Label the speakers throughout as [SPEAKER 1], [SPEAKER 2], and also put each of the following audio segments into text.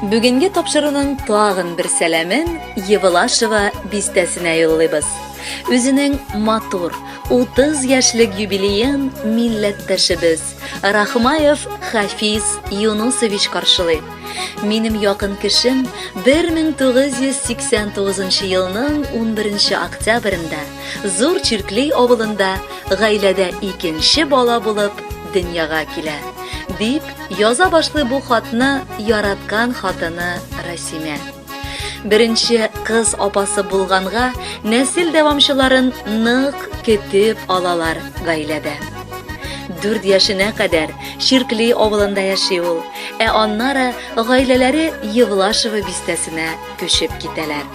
[SPEAKER 1] Бүгенге тапшыруның тагын бер сәламен Евлашева бистәсенә юллыйбыз. Үзенең матур 30 яшьлек юбилеен милләттәшебез Рахмаев Хафиз Юнусович каршылый. Минем якын кешем 1989 елның 11 октябрендә Зур Чиркли авылында гаиләдә икенче бала булып дөньяга килә. Дип яза башлый бу хатны яраткан хатыны Расимә. Беренче кыз апасы булганга нәсел дәвамчыларын нык көтеп алалар гаиләдә. 4 яшенә кадәр Чиркли авылында яши ул, аннары гаиләләре Евлашева бистәсенә күчеп китәләр.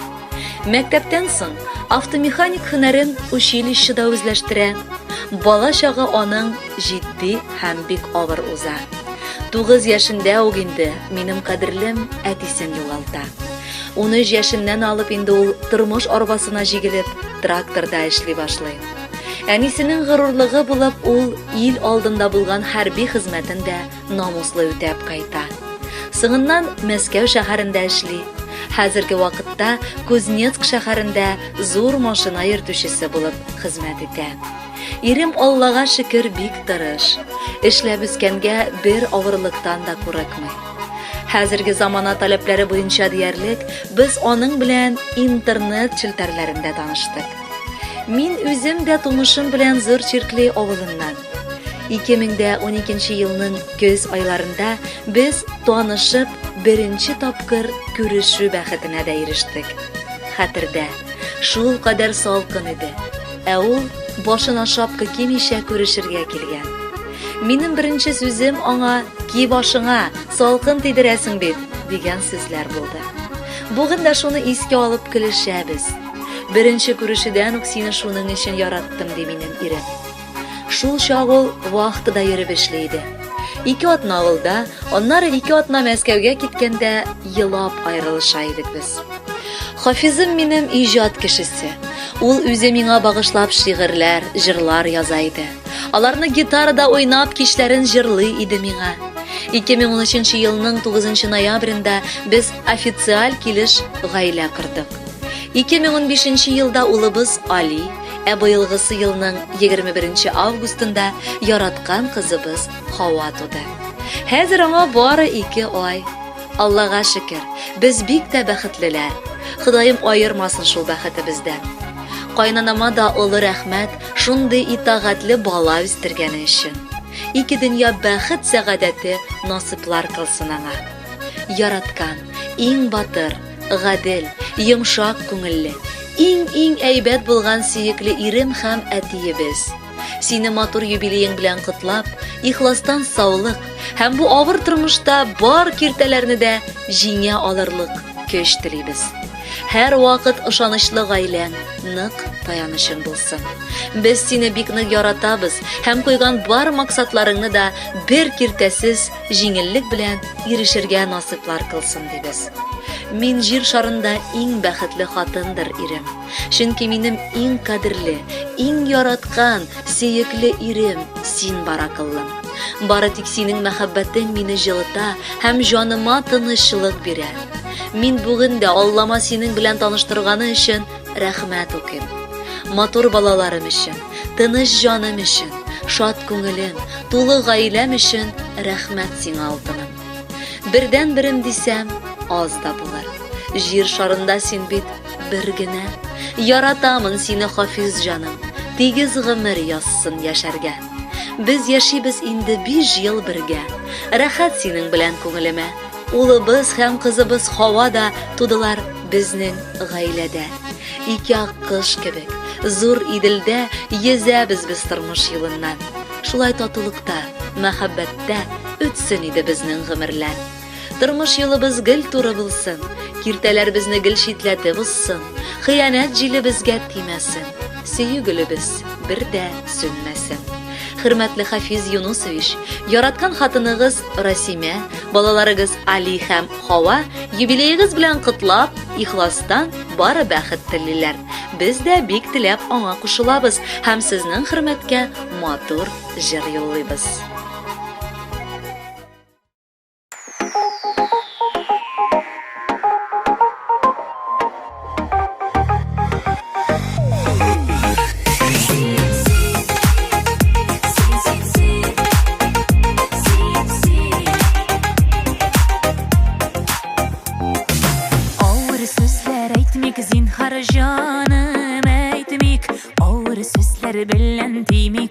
[SPEAKER 1] Мәктәптән соң автомеханик һөнәрен училищеда үзләштерә. Бала чагы аның җитди һәм бик авыр уза. 9 яшендә ук инде минем кадерлем әтисен югалта. 13 яшеннән алып инде ул тормыш арбасына җигелеп тракторда эшли башлый. Әнисенең горурлыгы булып ул ил алдында булган хәрби хезмәтен дә намуслы үтәп кайта. Соңыннан Мәскәү шәһәрендә эшли. Хәзерге вакытта Кузнецк шәһәрендә зур машина йөртүчесе булып хезмәт итә. Ирем Аллага шөкер бик тырыш. Эшләп үскәнгә бер авырлыктан да курыкмый. Хәзерге замана таләпләре буенча диярлек без аның белән интернет челтәрләрендә таныштык. Мин үзем дә тумышым белән Зур Чиркли авылыннан. 2012 елның көз айларында без танышып беренче тапкыр күрешү бәхетенә дә ирештек. Хәтердә, шул кадәр салкын иде. Ул башына шапка кимичә күрешергә килгән. Минем беренче сүзем аңа "Ки башыңа, салкын тидерәсең бит" дигән сүзләр булды. Бүген дә шуны искә алып көлешәбез. Беренче күрешүдән үк сине шуның өчен яраттым ди минем ирем. Шул чак ул вахтада йөреп эшләйде. 2 атна авылда, аннары 2 атна Мәскәүгә киткәндә елап аерылыша идек без. Хафизым минем иҗат кешесе. Ул үзе миңа багышлап шигырьләр, җырлар яза иде. Аларны гитарада уйнап кичләрен җырлый иде миңа. 2013 елның 9 ноябрендә без официаль килеш гаилә кырдык. 2015 елда улыбыз Али, быелгысы елның 21 августында яраткан кызыбыз Хава туды. Хәзер аңа бары 2 ай. Аллага шөкер, без бик тә бәхетлеләр. Ходаем аермасын шул бәхетебездән. Кайнанама да олы рәхмәт шундый итагатьле бала үстергәне өчен. 2 дөнья бәхет сәгадәте насыплар кылсын аңа. Яраткан, иң батыр, гадел, йомшак күңелле, иң әйбәт булган сөекле ирем һәм әтиебез. Сине матур юбилеең белән котлап, ихластан саулык һәм бу авыр тормышта бар киртәләрне дә җиңә алырлык көч телибез. Һәр вакыт ышанычлы гаиләң, нык таянычың булсын. Без сине бик нык яратабыз һәм куйган бар максатларыңны да бер киртәсез җиңеллек белән ирешергә насыплар кылсын дибез. Мин җир шарында иң бәхетле хатындыр ирем. Чөнки минем иң кадерле, иң яраткан, сөекле ирем син баракыллым. Бары тик синең мәхәббәтең мине җылыта һәм җаныма тынычлык бирә. Мин бүген дә Аллама синең белән таныштырганы өчен рәхмәт укыйм. Матур балаларым өчен, тыныч җаным өчен, шат күңелем, тулы гаиләм өчен рәхмәт сиңа алтыным. Бердән берем дисәм, аз да булыр. Җир шарында син бит бер генә. Яратамын сине, Хафиз җаным. Тигез гомер язсын яшәргә. Без яшибез инде 5 ел бергә. Рәхәт синең белән күңелемә. Улыбыз һәм кызыбыз Хава да тудылар безнең гаиләдә. 2 аккыш кебек, зур иделдә йөзәбез без тормыш юлыннан. Шулай татулыкта, мәхәббәттә үтсен иде безнең гомерләр. Тормыш юлыбыз гел туры булсын, киртәләр безне гел шитләтеп узсын, хыянәт җиле безгә тимәсен, сөйгелебез бер дә сүнмәсен. Хөрмәтле Хафиз Юнусович, яраткан хатыныгыз Расимә, балаларыгыз Али һәм Хава юбилеегыз белән котлап, ихластан бары бәхет телиләр. Без дә бик теләп аңа кушылабыз һәм сезнең хөрмәткә матур җыр юллыйбыз.
[SPEAKER 2] canım eytmik, ağır sözler bilen tiymek,